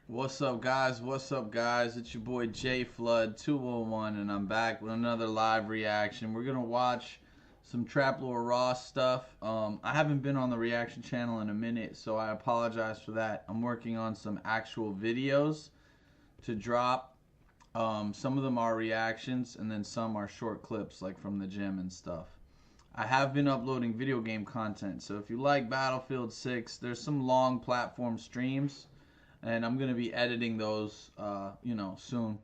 What's up, guys? What's up, guys? It's your boy JFlood201, and I'm back with another live reaction. We're gonna watch some Trap Lore Raw stuff. I haven't been on the reaction channel in a minute, so I apologize for that. I'm working on some actual videos to drop. Some of them are reactions, and then some are short clips, like from the gym and stuff. I have been uploading video game content, so if you like Battlefield 6, there's some long platform streams. And I'm going to be editing those, soon,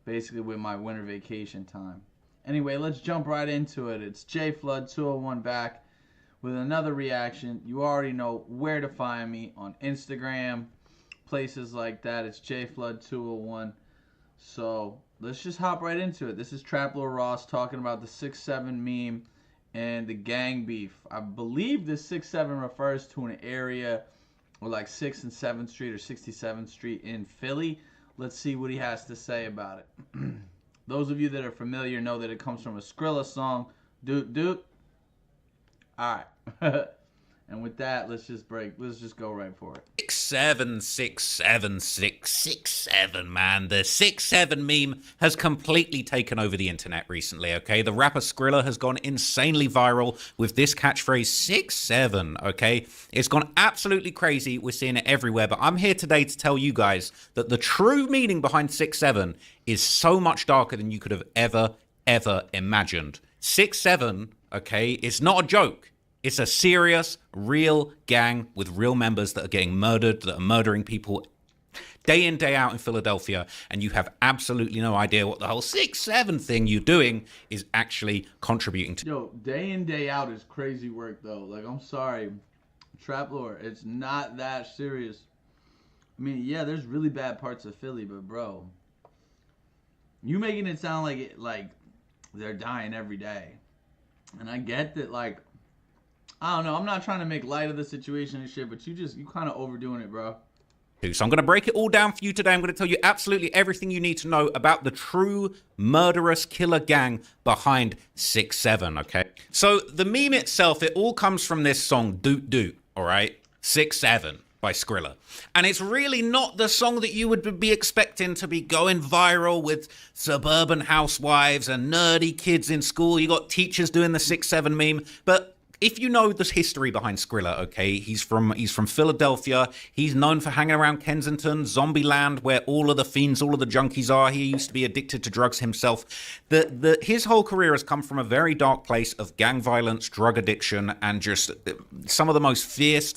basically with my winter vacation time. Anyway, let's jump right into it. It's JFlood201 back with another reaction. You already know where to find me on Instagram, places like that. It's JFlood201. So let's just hop right into it. This is Trap Lore Ross talking about the 6-7 meme and the gang beef. I believe this 6-7 refers to an area or like 6th and 7th Street or 67th Street in Philly. Let's see what he has to say about it. Those of you that are familiar know that it comes from a Skrilla song, Doot Doot. Alright. And with that, let's just go right for it. 6-7, 6-7, 6-6-7, man. The 6-7 meme has completely taken over the internet recently, okay? The rapper Skrilla has gone insanely viral with this catchphrase 6-7, okay? It's gone absolutely crazy. We're seeing it everywhere, but I'm here today to tell you guys that the true meaning behind 6-7 is so much darker than you could have ever imagined. 6-7, okay, is not a joke. It's a serious, real gang with real members that are getting murdered, that are murdering people day in, day out in Philadelphia, and you have absolutely no idea what the whole 6-7 thing you're doing is actually contributing to. Yo, day in, day out is crazy work, though. Like, I'm sorry, Trap Lore, it's not that serious. I mean, yeah, there's really bad parts of Philly, but bro, you making it sound like they're dying every day. And I get that, like, I don't know. I'm not trying to make light of the situation and shit, but you kind of overdoing it, bro. So I'm going to break it all down for you today. I'm going to tell you absolutely everything you need to know about the true murderous killer gang behind 6-7, okay? So the meme itself, it all comes from this song, Doot Doot, all right? 6-7 by Skrilla. And it's really not the song that you would be expecting to be going viral with suburban housewives and nerdy kids in school. You got teachers doing the 6-7 meme, but if you know the history behind Skrilla, okay, he's from Philadelphia. He's known for hanging around Kensington, Zombieland, where all of the fiends, all of the junkies are. He used to be addicted to drugs himself. His whole career has come from a very dark place of gang violence, drug addiction, and just some of the most fierce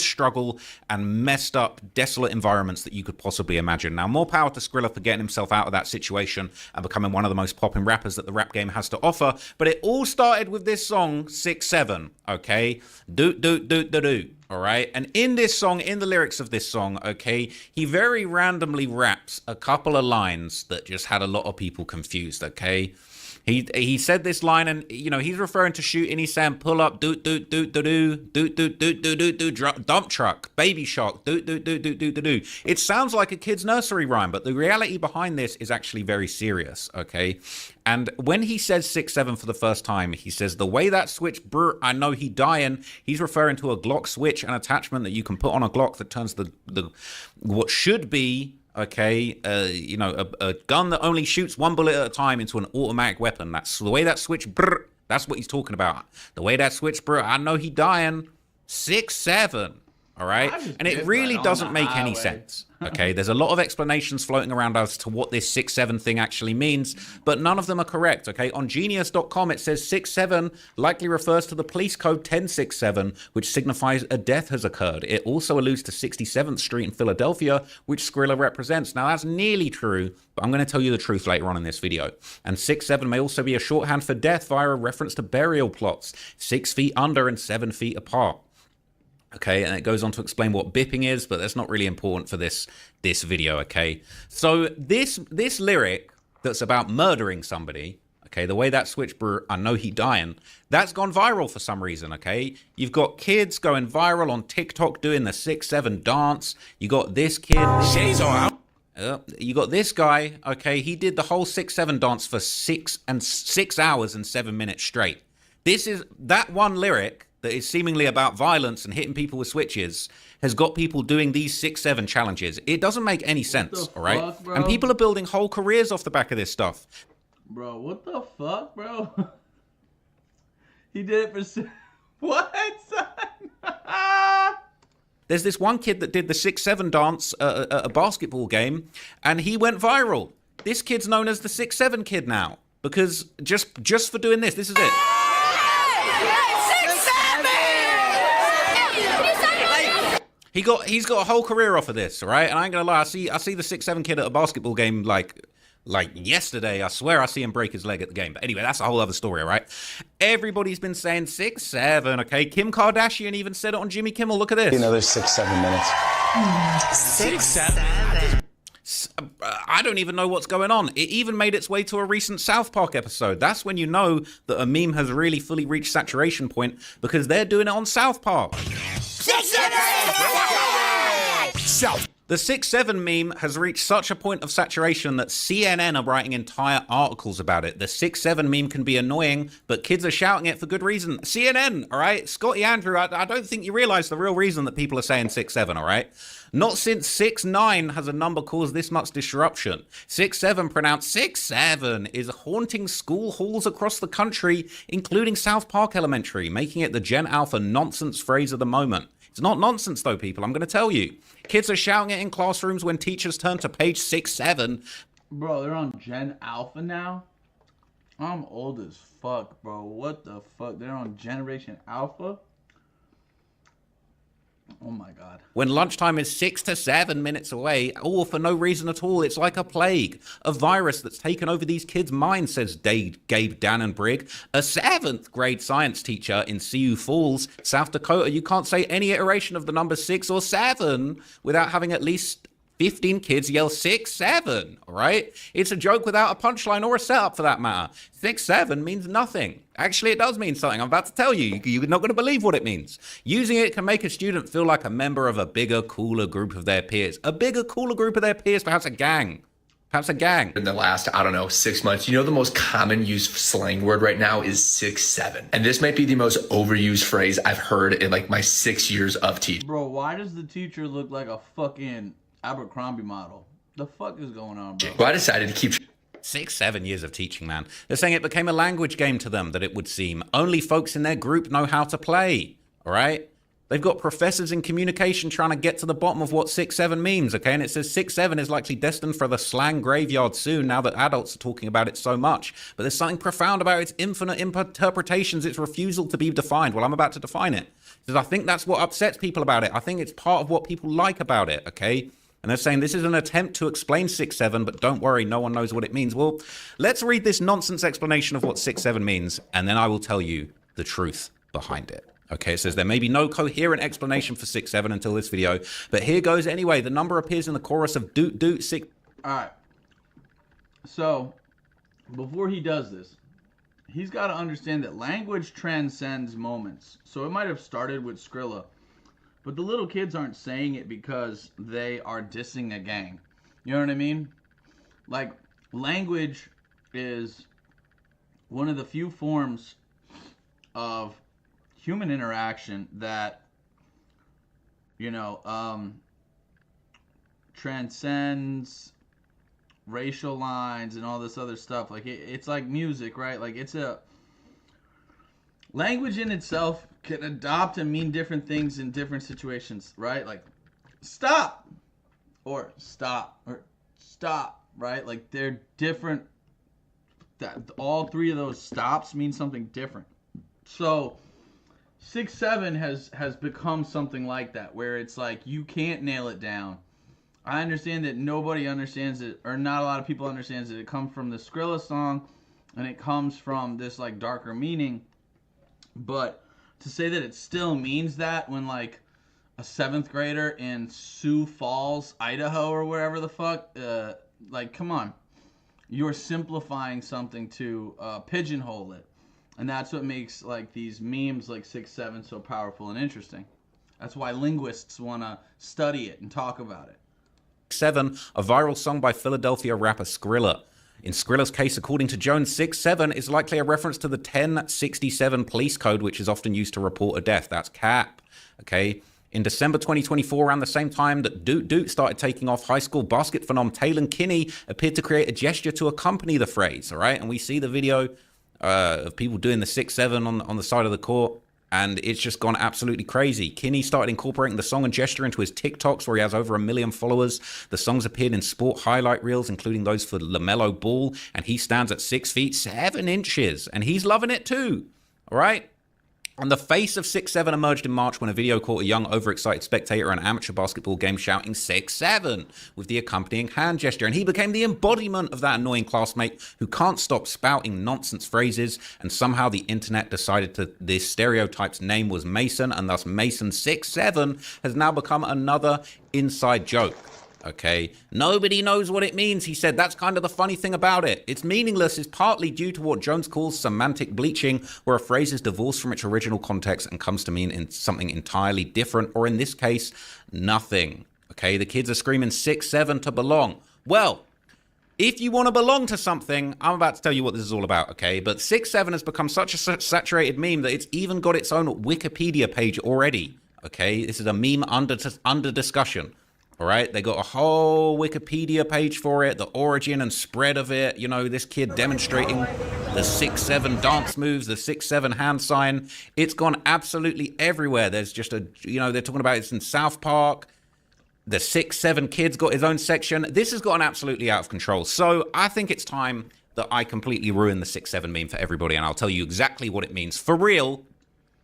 struggle and messed up, desolate environments that you could possibly imagine. Now, more power to Skrilla for getting himself out of that situation and becoming one of the most popping rappers that the rap game has to offer. But it all started with this song, 6-7. Okay, doot doot doot doot doot. All right, and in this song, in the lyrics of this song, okay, he very randomly raps a couple of lines that just had a lot of people confused. Okay, he said this line, and you know he's referring to shooting. He's saying pull up, doot doot doot doot doot doot doot doot doot doot doot, dump truck, baby shark, doot doot doot doot doot doot doot. It sounds like a kid's nursery rhyme, but the reality behind this is actually very serious. Okay. And when he says 6-7 for the first time, he says, the way that switch, brr, I know he dying. He's referring to a Glock switch, an attachment that you can put on a Glock that turns the what should be, okay, a gun that only shoots one bullet at a time into an automatic weapon. That's the way that switch, brr, that's what he's talking about. The way that switch, brr, I know he dying. 6-7. All right, and it really doesn't make any sense. Okay, there's a lot of explanations floating around as to what this 6-7 thing actually means, but none of them are correct. Okay, on Genius.com it says 6-7 likely refers to the police code 1067, which signifies a death has occurred. It also alludes to 67th Street in Philadelphia, which Skrilla represents. Now that's nearly true, but I'm going to tell you the truth later on in this video. And 6-7 may also be a shorthand for death via a reference to burial plots, 6 feet under and 7 feet apart. Okay, and it goes on to explain what bipping is, but that's not really important for this video, okay? So this lyric that's about murdering somebody, okay, the way that switch, brr, I know he dying, that's gone viral for some reason, okay? You've got kids going viral on TikTok doing the 6-7 dance. You got this kid. Shades on. You got this guy, okay? He did the whole 6-7 dance for 6 hours and 7 minutes straight. This is that one lyric that is seemingly about violence and hitting people with switches has got people doing these 6-7 challenges. It doesn't make any sense, all right? Fuck, bro? And people are building whole careers off the back of this stuff. Bro, what the fuck, bro? He did it for... What, son? There's this one kid that did the 6-7 dance at a basketball game, and he went viral. This kid's known as the 6-7 kid now, because just for doing this is it. He's got a whole career off of this, right? And I ain't gonna lie, I see the 6-7 kid at a basketball game like yesterday. I swear I see him break his leg at the game. But anyway, that's a whole other story, right? Everybody's been saying 6-7, okay? Kim Kardashian even said it on Jimmy Kimmel. Look at this. Another 6-7 minutes. 6-7? I don't even know what's going on. It even made its way to a recent South Park episode. That's when you know that a meme has really fully reached saturation point, because they're doing it on South Park. 6-7! South. The 6-7 meme has reached such a point of saturation that CNN are writing entire articles about it. The 6-7 meme can be annoying, but kids are shouting it for good reason. CNN, all right? Scotty Andrew, I don't think you realize the real reason that people are saying 6-7, all right? Not since 6-9 has a number caused this much disruption. 6-7, pronounced 6-7, is haunting school halls across the country, including South Park Elementary, making it the Gen Alpha nonsense phrase of the moment. It's not nonsense, though, people. I'm going to tell you. Kids are shouting it in classrooms when teachers turn to page 6-7. Bro, they're on Gen Alpha now? I'm old as fuck, bro. What the fuck? They're on Generation Alpha? Oh my god. When lunchtime is 6 to 7 minutes away, all for no reason at all. It's like a plague, a virus that's taken over these kids' minds, says Gabe Dannenbrigg, a 7th grade science teacher in Sioux Falls, South Dakota. You can't say any iteration of the number 6 or 7 without having at least 15 kids yell 6-7, all right? It's a joke without a punchline or a setup for that matter. 6-7 means nothing. Actually, it does mean something. I'm about to tell you. You're not going to believe what it means. Using it can make a student feel like a member of a bigger, cooler group of their peers. A bigger, cooler group of their peers, perhaps a gang. Perhaps a gang. In the last, 6 months, the most common used slang word right now is 6-7. And this might be the most overused phrase I've heard in like my 6 years of teaching. Bro, why does the teacher look like a fucking Abercrombie model? The fuck is going on, bro? So I decided to keep 6-7 years of teaching, man. They're saying it became a language game to them, that it would seem. Only folks in their group know how to play, all right? They've got professors in communication trying to get to the bottom of what 6-7 means, okay? And it says 6-7 is likely destined for the slang graveyard soon, now that adults are talking about it so much. But there's something profound about its infinite interpretations, its refusal to be defined. Well, I'm about to define it. Because I think that's what upsets people about it. I think it's part of what people like about it, okay? And they're saying this is an attempt to explain 6-7, but don't worry, no one knows what it means. Well, let's read this nonsense explanation of what 6-7 means, and then I will tell you the truth behind it. Okay, it says there may be no coherent explanation for 6-7 until this video, but here goes anyway. The number appears in the chorus of doot doot 6. All right. So, before he does this, he's got to understand that language transcends moments. So it might have started with Skrilla, but the little kids aren't saying it because they are dissing a gang. You know what I mean? Like, language is one of the few forms of human interaction that, transcends racial lines and all this other stuff. Like, it's like music, right? Like, language in itself can adopt and mean different things in different situations, right? Like, stop, or stop, right? Like, they're different. All three of those stops mean something different. So 6-7 has become something like that, where it's like you can't nail it down. I understand that nobody understands it, or not a lot of people understands it. It comes from the Skrilla song, and it comes from this like darker meaning. But to say that it still means that when like a 7th grader in Sioux Falls, Idaho, or wherever the fuck, like, come on. You're simplifying something to pigeonhole it. And that's what makes like these memes like 6-7 so powerful and interesting. That's why linguists want to study it and talk about it. 7, a viral song by Philadelphia rapper Skrilla. In Skrilla's case, according to Jones, 6-7 is likely a reference to the 1067 police code, which is often used to report a death. That's cap. Okay. In December 2024, around the same time that Doot started taking off, high school basket phenom Taylor Kinney appeared to create a gesture to accompany the phrase. All right. And we see the video of people doing the 6-7 on the side of the court. And it's just gone absolutely crazy. Kinney started incorporating the song and gesture into his TikToks, where he has over 1 million followers. The songs appeared in sport highlight reels, including those for LaMelo Ball. And he stands at 6 feet 7 inches. And he's loving it too. All right. And the face of 6-7 emerged in March when a video caught a young, overexcited spectator at an amateur basketball game shouting 6-7 with the accompanying hand gesture. And he became the embodiment of that annoying classmate who can't stop spouting nonsense phrases. And somehow the internet decided this stereotype's name was Mason, and thus Mason 6-7 has now become another inside joke. Okay, nobody knows what it means, he said. That's kind of the funny thing about it. It's meaningless is partly due to what Jones calls semantic bleaching, where a phrase is divorced from its original context and comes to mean in something entirely different, or in this case, nothing. Okay, the kids are screaming 6-7 to belong. Well, if you want to belong to something, I'm about to tell you what this is all about, okay? But 6-7 has become such a saturated meme that it's even got its own Wikipedia page already, okay? This is a meme under discussion. All right, they got a whole Wikipedia page for it, the origin and spread of it. You know, this kid demonstrating the 6-7 dance moves, the 6-7 hand sign. It's gone absolutely everywhere. There's just they're talking about it in South Park. The 6-7 kid's got his own section. This has gotten absolutely out of control. So I think it's time that I completely ruin the 6-7 meme for everybody, and I'll tell you exactly what it means for real,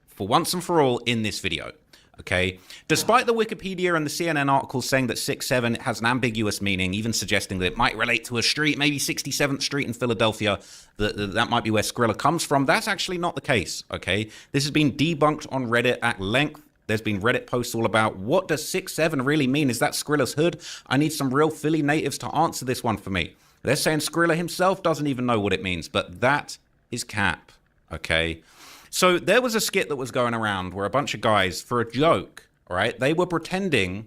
for once and for all, in this video. Okay, despite the Wikipedia and the CNN articles saying that 6-7 has an ambiguous meaning, even suggesting that it might relate to a street, maybe 67th Street in Philadelphia, that might be where Skrilla comes from, that's actually not the case, okay? This has been debunked on Reddit at length. There's been Reddit posts all about, what does 6-7 really mean? Is that Skrilla's hood? I need some real Philly natives to answer this one for me. They're saying Skrilla himself doesn't even know what it means, but that is cap, okay? So there was a skit that was going around where a bunch of guys, for a joke, all right, they were pretending,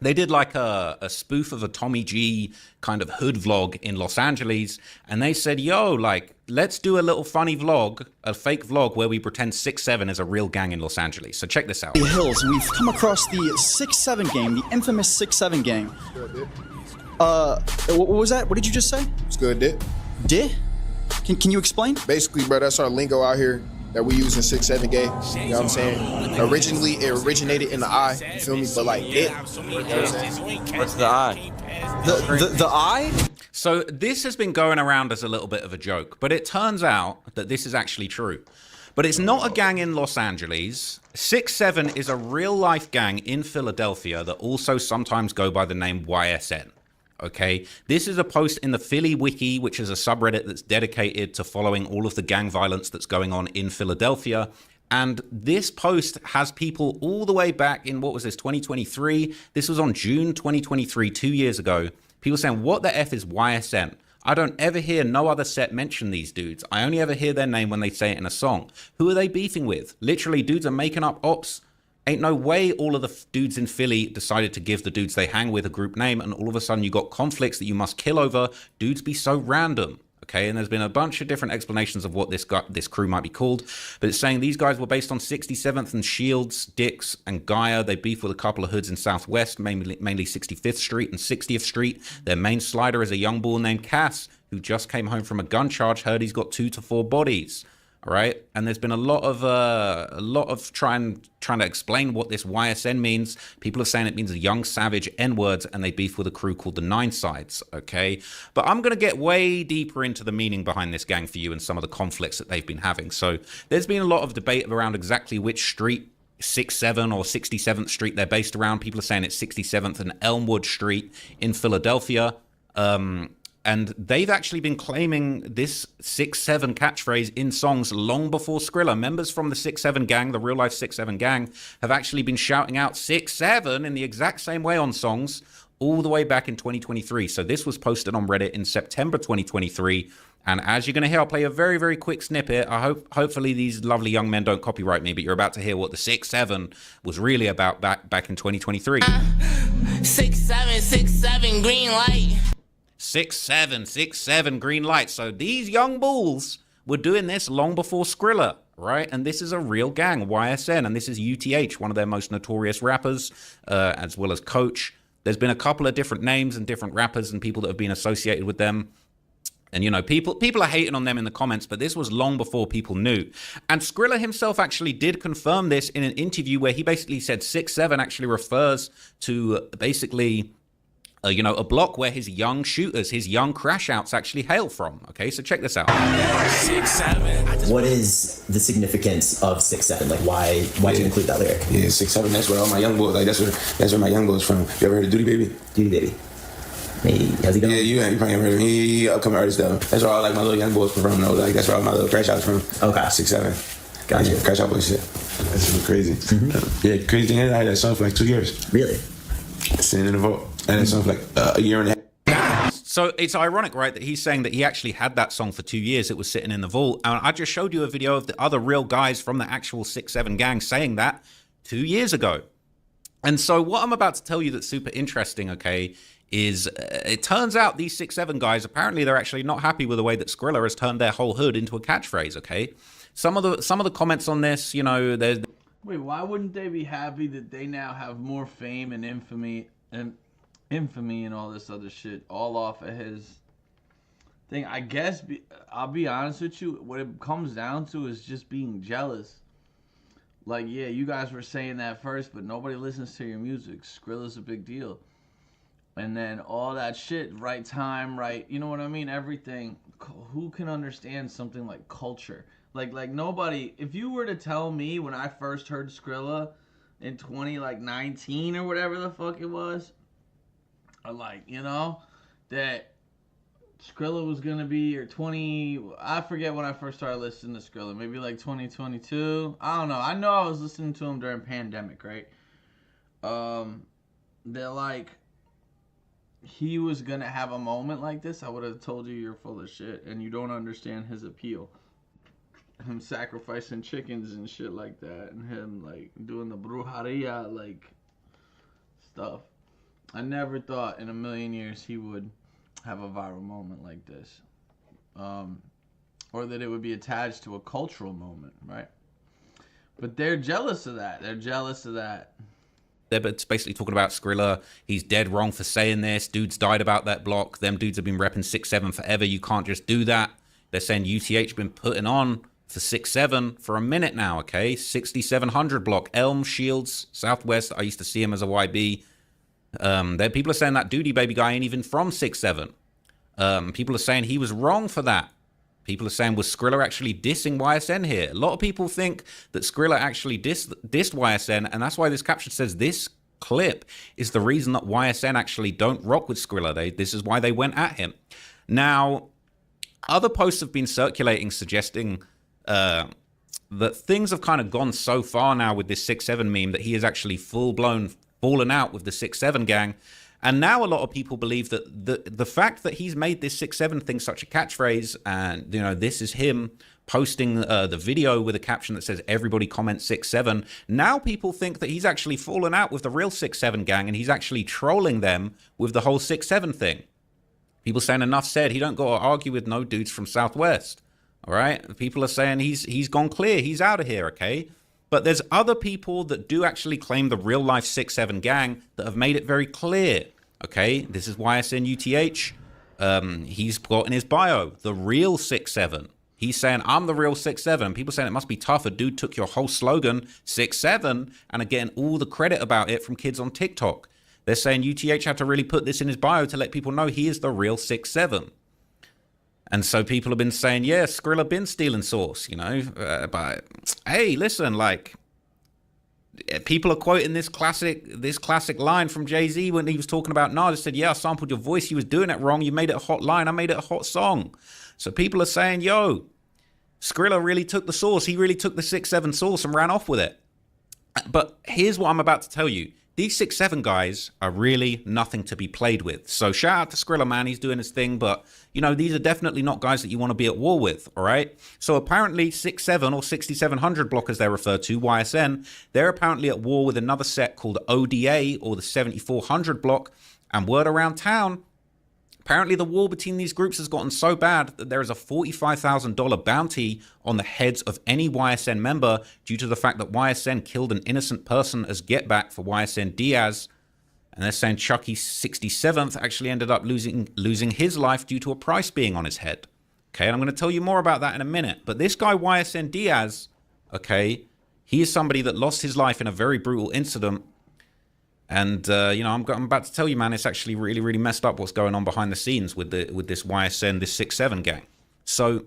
they did like a spoof of a Tommy G kind of hood vlog in Los Angeles, and they said, yo, like, let's do a little funny vlog, a fake vlog where we pretend 6-7 is a real gang in Los Angeles. So check this out. The Hills, we've come across the 6-7 gang, the infamous 6-7 gang. What was that? What did you just say? It's good, Dick. Did? Can you explain? Basically, bro, that's our lingo out here that we use in 6-7 gang. You know what I'm saying? Originally, it originated in the I, you feel me? But like it, you know what I'm saying? What's the I? The I? So this has been going around as a little bit of a joke, but it turns out that this is actually true. But it's not a gang in Los Angeles. 6-7 is a real-life gang in Philadelphia that also sometimes go by the name YSN. Okay, this is a post in the Philly Wiki, which is a subreddit that's dedicated to following all of the gang violence that's going on in Philadelphia. And this post has people all the way back in, what was this, 2023? This was on June 2023, 2 years ago. People saying, what the F is YSN? I don't ever hear no other set mention these dudes. I only ever hear their name when they say it in a song. Who are they beefing with? Literally, dudes are making up ops. Ain't no way all of the dudes in Philly decided to give the dudes they hang with a group name, and all of a sudden you got conflicts that you must kill over. Dudes be so random, okay? And there's been a bunch of different explanations of what this crew might be called, but it's saying these guys were based on 67th and Shields, Dix, and Gaia. They beef with a couple of hoods in Southwest, mainly 65th Street and 60th Street. Their main slider is a young bull named Cass, who just came home from a gun charge. Heard he's got 2 to 4 bodies. All right, and there's been a lot of trying to explain what this YSN means. People are saying it means a young savage N-words, and they beef with a crew called the Nine Sides. Okay, but I'm gonna get way deeper into the meaning behind this gang for you and some of the conflicts that they've been having. So there's been a lot of debate around exactly which street, 6-7 or 67th Street, they're based around. People are saying it's 67th and Elmwood Street in Philadelphia. And they've actually been claiming this 6-7 catchphrase in songs long before Skrilla. Members from the 6-7 gang, the real-life 6-7 gang, have actually been shouting out 6-7 in the exact same way on songs all the way back in 2023. So this was posted on Reddit in September 2023. And as you're going to hear, I'll play a very, very quick snippet. Hopefully these lovely young men don't copyright me, but you're about to hear what the 6-7 was really about back in 2023. 6-7, 6-7, green light. 6-7, 6-7, green light. So these young bulls were doing this long before Skrilla, right? And this is a real gang, YSN, and this is UTH, one of their most notorious rappers, as well as Coach. There's been a couple of different names and different rappers and people that have been associated with them. And, you know, people are hating on them in the comments, but this was long before people knew. And Skrilla himself actually did confirm this in an interview where he basically said 6-7 actually refers to basically, you know, a block where his young shooters, his young crash outs actually hail from. Okay, so check this out. 6-7. What is the significance of 6-7? Like, why do you include that lyric? Yeah, 6-7. That's where all my young boys. Like, that's where my young boys from. You ever heard of Duty Baby? Duty Baby. Maybe. How's he doing? Yeah, you probably ever heard of him. He upcoming artist though. That's where all like my little young boys from though. Like that's where all my little crash outs from. Okay. 6-7. Gotcha. Yeah, crash out boy shit. That's super crazy. Mm-hmm. Yeah, crazy thing is I had that song for like 2 years. Really? Sitting in the vault. I had that song for like a year and a half. So it's ironic, right, that he's saying that he actually had that song for 2 years. It was sitting in the vault. And I just showed you a video of the other real guys from the actual 6-7 gang saying that 2 years ago. And so what I'm about to tell you that's super interesting, okay, is it turns out these 6-7 guys, apparently they're actually not happy with the way that Skrilla has turned their whole hood into a catchphrase, okay? Some of the comments on this, you know, there's... Wait, why wouldn't they be happy that they now have more fame and infamy and all this other shit all off of his thing? I guess, I'll be honest with you, what it comes down to is just being jealous. Like, yeah, you guys were saying that first, but nobody listens to your music. Skrilla's a big deal. And then all that shit, right time, right, you know what I mean? Everything. Who can understand something like culture? Like nobody. If you were to tell me when I first heard Skrilla in 2019 or whatever the fuck it was, like, you know, that Skrilla was gonna be, or 20, I forget when I first started listening to Skrilla, maybe like 2022. I don't know. I know I was listening to him during pandemic, right? They're like, he was gonna have a moment like this, I would have told you you're full of shit and you don't understand his appeal. Him sacrificing chickens and shit like that, and him like doing the brujeria like stuff. I never thought in a million years he would have a viral moment like this, or that it would be attached to a cultural moment, right? But they're jealous of that. They're jealous of that. It's basically talking about Skrilla. He's dead wrong for saying this. Dudes died about that block. Them dudes have been repping 6-7 forever. You can't just do that. They're saying UTH been putting on for 6-7 for a minute now, okay? 6700 block, Elm, Shields, Southwest. I used to see him as a YB. People are saying that Duty Baby guy ain't even from 6-7. People are saying he was wrong for that. People are saying, was Skrilla actually dissing YSN here? A lot of people think that Skrilla actually dissed YSN, and that's why this caption says this clip is the reason that YSN actually don't rock with Skrilla. This is why they went at him. Now, other posts have been circulating suggesting that things have kind of gone so far now with this 6-7 meme that he is actually full-blown fallen out with the 6-7 gang. And now a lot of people believe that the fact that he's made this 6-7 thing such a catchphrase, and, you know, this is him posting the video with a caption that says, everybody comment 6-7. Now people think that he's actually fallen out with the real 6-7 gang and he's actually trolling them with the whole 6-7 thing. People saying enough said, he don't got to argue with no dudes from Southwest. All right? People are saying he's gone clear. He's out of here, okay? But there's other people that do actually claim the real life 6-7 gang that have made it very clear. Okay, this is YSN UTH. He's got in his bio, the real 6-7. He's saying, I'm the real 6-7. People saying it must be tough. A dude took your whole slogan, 6-7, and are getting all the credit about it from kids on TikTok. They're saying UTH had to really put this in his bio to let people know he is the real 6-7. And so people have been saying, yeah, Skrilla been stealing sauce, you know. But hey, listen, like, people are quoting this classic line from Jay-Z when he was talking about Nas. Said, yeah, I sampled your voice. You was doing it wrong. You made it a hot line. I made it a hot song. So people are saying, yo, Skrilla really took the sauce. He really took the 6-7 sauce and ran off with it. But here's what I'm about to tell you. These 6-7 guys are really nothing to be played with. So shout out to Skrilla, man. He's doing his thing. But, you know, these are definitely not guys that you want to be at war with, all right? So apparently 6-7 or 6700 block, as they're referred to, YSN, they're apparently at war with another set called ODA or the 7400 block. And word around town Apparently, the war between these groups has gotten so bad that there is a $45,000 bounty on the heads of any YSN member due to the fact that YSN killed an innocent person as get back for YSN Diaz. And they're saying Chucky 67th actually ended up losing his life due to a price being on his head. Okay, and I'm going to tell you more about that in a minute. But this guy, YSN Diaz, okay, he is somebody that lost his life in a very brutal incident. And, you know, I'm about to tell you, man, it's actually really, really messed up what's going on behind the scenes with this YSN, this 6-7 gang. So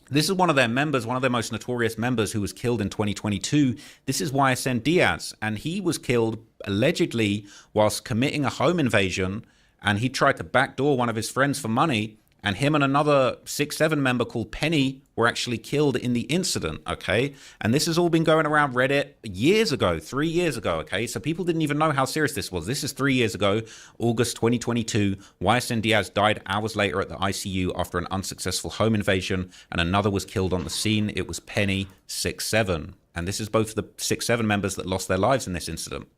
this is one of their members, one of their most notorious members who was killed in 2022. This is YSN Diaz, and he was killed allegedly whilst committing a home invasion, and he tried to backdoor one of his friends for money, and him and another 6-7 member called Penny were actually killed in the incident, okay? And this has all been going around Reddit years ago, 3 years ago, okay? So people didn't even know how serious this was. This is 3 years ago, August 2022. YSN Diaz died hours later at the ICU after an unsuccessful home invasion, and another was killed on the scene. It was Penny 6-7. And this is both the 6-7 members that lost their lives in this incident.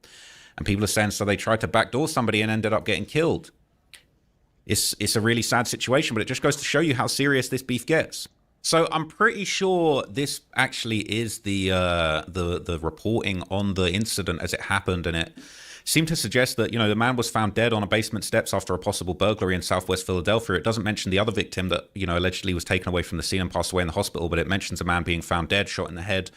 And people are saying, so they tried to backdoor somebody and ended up getting killed. It's a really sad situation, but it just goes to show you how serious this beef gets. So I'm pretty sure this actually is the reporting on the incident as it happened, and it seemed to suggest that, you know, the man was found dead on a basement steps after a possible burglary in Southwest Philadelphia. It doesn't mention the other victim that, you know, allegedly was taken away from the scene and passed away in the hospital, but it mentions a man being found dead, shot in the head,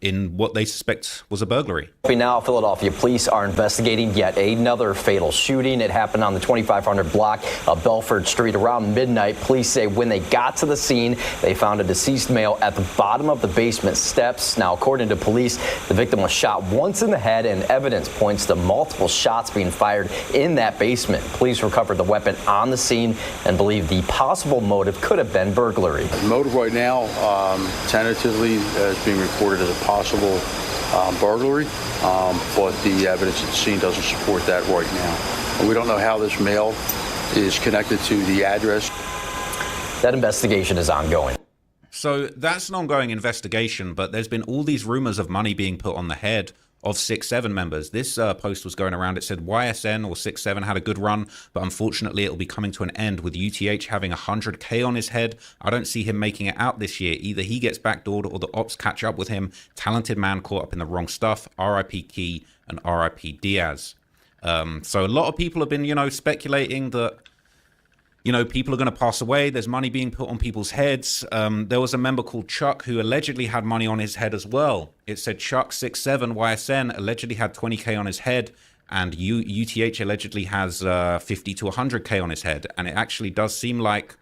in what they suspect was a burglary. Now, Philadelphia police are investigating yet another fatal shooting. It happened on the 2500 block of Belford Street around midnight. Police say when they got to the scene, they found a deceased male at the bottom of the basement steps. Now, according to police, the victim was shot once in the head, and evidence points to multiple shots being fired in that basement. Police recovered the weapon on the scene and believe the possible motive could have been burglary. The motive right now, tentatively, is being reported as a possible burglary, but the evidence at the scene doesn't support that right now. And we don't know how this male is connected to the address. That investigation is ongoing. So that's an ongoing investigation, but there's been all these rumors of money being put on the head of 6-7 members. This post was going around. It said YSN or 6-7 had a good run, but unfortunately it'll be coming to an end with UTH having 100K on his head. I don't see him making it out this year. Either he gets backdoored or the ops catch up with him. Talented man caught up in the wrong stuff. RIP Key and RIP Diaz. So a lot of people have been, you know, speculating that, you know, people are going to pass away. There's money being put on people's heads. There was a member called Chuck who allegedly had money on his head as well. It said Chuck 6-7 YSN allegedly had 20K on his head, and UTH allegedly has 50 to 100K on his head. And it actually does seem like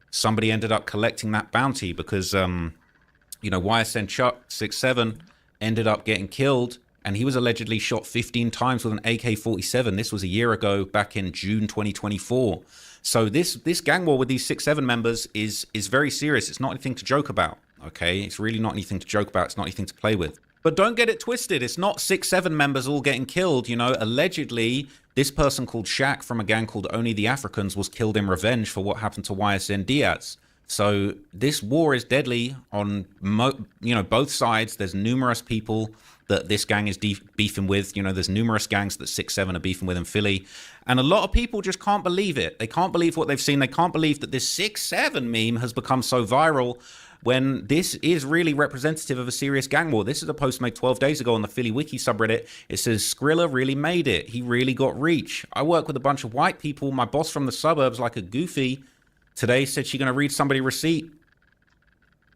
somebody ended up collecting that bounty because, you know, YSN Chuck 6-7 ended up getting killed, and he was allegedly shot 15 times with an AK-47. This was a year ago, back in June 2024. So this gang war with these 6-7 members is very serious. It's not anything to joke about, okay? It's really not anything to joke about. It's not anything to play with. But don't get it twisted. It's not 6-7 members all getting killed. You know, allegedly, this person called Shaq from a gang called Only the Africans was killed in revenge for what happened to YSN Diaz. So this war is deadly on, you know, both sides. There's numerous people that this gang is beefing with. You know, there's numerous gangs that 6-7 are beefing with in Philly. And a lot of people just can't believe it. They can't believe what they've seen. They can't believe that this 6-7 meme has become so viral when this is really representative of a serious gang war. This is a post made 12 days ago on the Philly Wiki subreddit. It says, Skrilla really made it. He really got reach. I work with a bunch of white people. My boss from the suburbs, like a goofy, today said she's going to read somebody receipt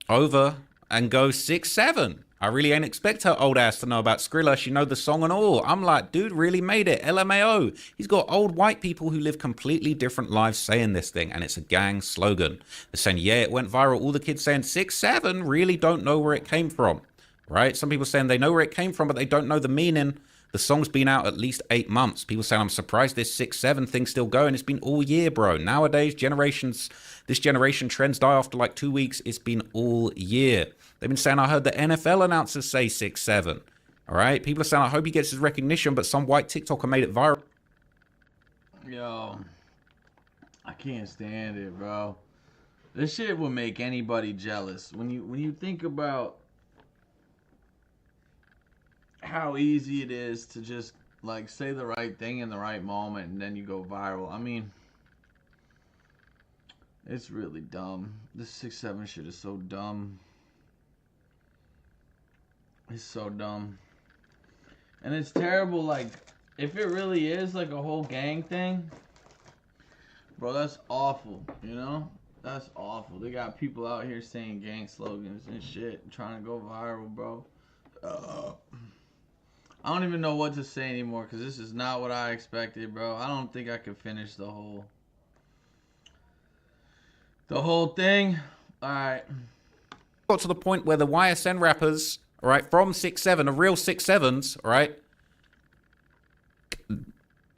over and go 6-7. I really ain't expect her old ass to know about Skrilla. She know the song and all. I'm like, dude, really made it. LMAO. He's got old white people who live completely different lives saying this thing, and it's a gang slogan. They're saying, yeah, it went viral. All the kids saying 6-7 really don't know where it came from, right? Some people saying they know where it came from, but they don't know the meaning. The song's been out at least 8 months. People saying, I'm surprised this 6-7 thing's still going. It's been all year, bro. Nowadays, this generation trends die after like 2 weeks. It's been all year. They've been saying, I heard the NFL announcers say 6-7. All right? People are saying, I hope he gets his recognition, but some white TikToker made it viral. Yo, I can't stand it, bro. This shit will make anybody jealous. When you think about how easy it is to just like say the right thing in the right moment and then you go viral. I mean, It's really dumb. This 6-7 shit is so dumb. It's so dumb. And it's terrible, like, if it really is like a whole gang thing, bro, that's awful, you know? That's awful. They got people out here saying gang slogans and shit, trying to go viral, bro. I don't even know what to say anymore, because this is not what I expected, bro. I don't think I could finish the whole thing. Alright. Got to the point where the YSN rappers, all right, from 6-7, the real 6-7s, all right,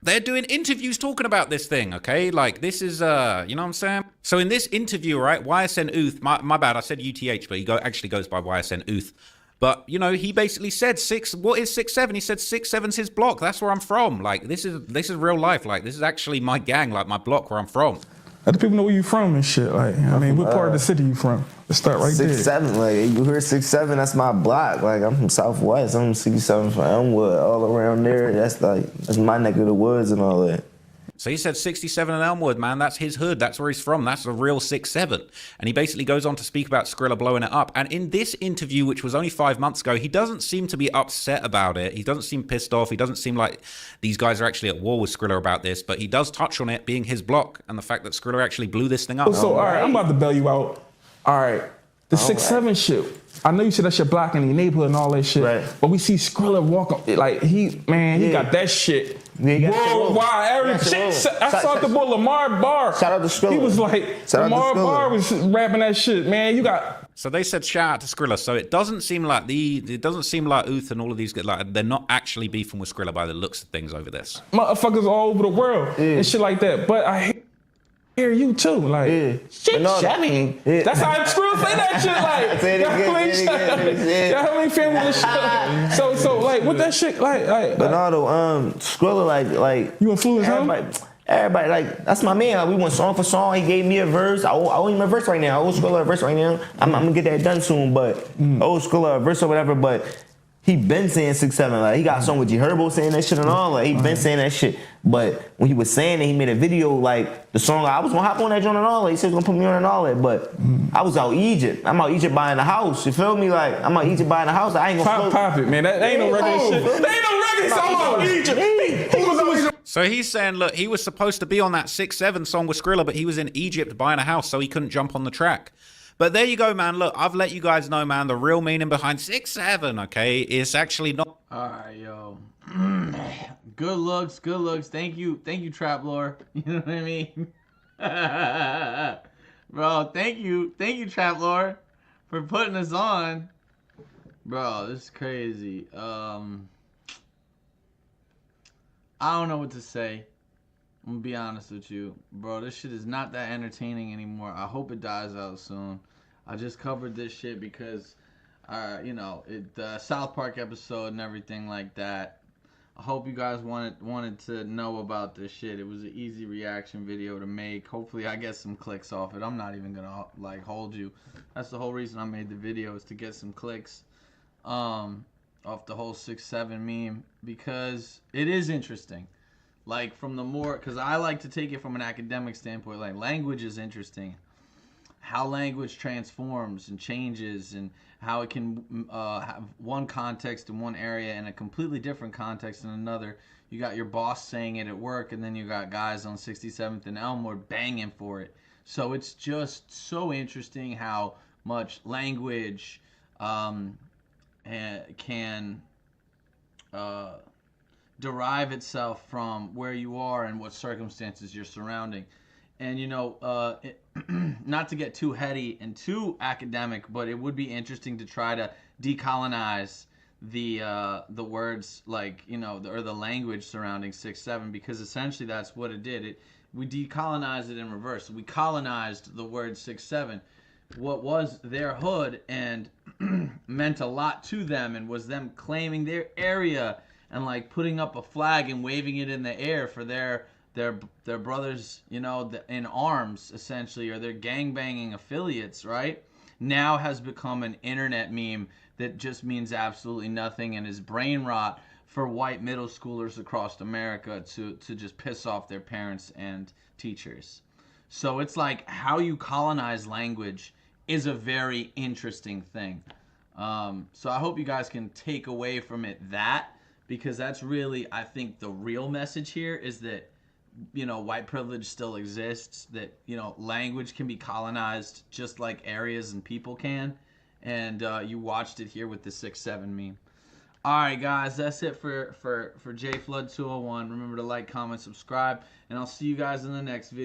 they're doing interviews talking about this thing, okay? Like, this is, you know what I'm saying? So in this interview, right, YSN Uth, my bad, I said UTH, but he actually goes by YSN Uth. But, you know, he basically said, what is 6-7? He said 6-7's his block. That's where I'm from. Like, this is real life. Like, this is actually my gang, like, my block where I'm from. Let the people know where you from and shit. Like, I mean, what part of the city you from? Let's start right there. 6-7, like, you hear 6-7, that's my block. Like, I'm from Southwest. I'm 67 from Elmwood, all around there. That's my neck of the woods and all that. So he said 67 in Elmwood, man. That's his hood. That's where he's from. That's the real 6-7. And he basically goes on to speak about Skrilla blowing it up. And in this interview, which was only 5 months ago, he doesn't seem to be upset about it. He doesn't seem pissed off. He doesn't seem like these guys are actually at war with Skrilla about this. But he does touch on it being his block and the fact that Skrilla actually blew this thing up. So, all right, I'm about to bail you out. All right, the 6-7 shit. I know you said that's your block in your neighborhood and all that shit. Right. But we see Skrilla walk up, like, he got that shit. Worldwide, I saw the boy Lamar Barr. Shout out to Skrilla. He was like, Lamar Barr was rapping that shit, man. You got. So they said shout out to Skrilla. So it doesn't seem like Uth and all of these guys, like, they're not actually beefing with Skrilla by the looks of things over this. Motherfuckers all over the world and shit like that. But I hear you too, like shit, Chevy. That's how Skrilla say that shit, like. Y'all ain't family shit. So like, what that shit like? Bernardo, Skrilla, like you influence everybody, like, that's my man. Like, we went song for song. He gave me a verse. I owe him a verse right now. I owe Skrilla a verse right now. I'm gonna get that done soon, but I owe Skrilla a verse or whatever. But he been saying 6-7. Like, he got a song with G Herbo saying that shit and all. Like, he been saying that shit. But when he was saying it, he made a video, like, the song, I was gonna hop on that joint and all that. He said he was gonna put me on and all that. But I was out Egypt. I'm out Egypt buying a house. You feel me? Like, I'm out Egypt buying a house. I ain't gonna pop it, man. That ain't no regular shit. That ain't no regular song out Egypt. So he's saying, look, he was supposed to be on that 6-7 song with Skrilla, but he was in Egypt buying a house, so he couldn't jump on the track. But there you go, man. Look, I've let you guys know, man, the real meaning behind 6-7, okay? It's actually not... All right, yo. Good looks. Thank you, Trap Lore. You know what I mean? Bro, thank you, Trap Lore, for putting us on. Bro, this is crazy. I don't know what to say. I'm gonna be honest with you, bro. This shit is not that entertaining anymore. I hope it dies out soon. I just covered this shit because, you know, the South Park episode and everything like that. I hope you guys wanted to know about this shit. It was an easy reaction video to make. Hopefully, I get some clicks off it. I'm not even gonna like hold you. That's the whole reason I made the video, is to get some clicks, off the whole 6-7 meme, because it is interesting. Like, from the more, because I like to take it from an academic standpoint. Like, language is interesting. How language transforms and changes, and how it can have one context in one area and a completely different context in another. You got your boss saying it at work, and then you got guys on 67th and Elmwood banging for it. So it's just so interesting how much language can derive itself from where you are and what circumstances you're surrounding. And, you know, not to get too heady and too academic, but it would be interesting to try to decolonize the words, like, you know, or the language surrounding 6-7, because essentially that's what it did. We decolonized it in reverse. We colonized the word 6-7. What was their hood and meant a lot to them, and was them claiming their area and, like, putting up a flag and waving it in the air for their brothers, you know, in arms, essentially, or their gangbanging affiliates, right? Now has become an internet meme that just means absolutely nothing and is brain rot for white middle schoolers across America to just piss off their parents and teachers. So it's like how you colonize language is a very interesting thing. So I hope you guys can take away from it that, because that's really, I think, the real message here is that, you know, white privilege still exists, that, you know, language can be colonized just like areas and people can. And you watched it here with the 6-7 meme. All right, guys, that's it for JFlood201. Remember to like, comment, subscribe, and I'll see you guys in the next video.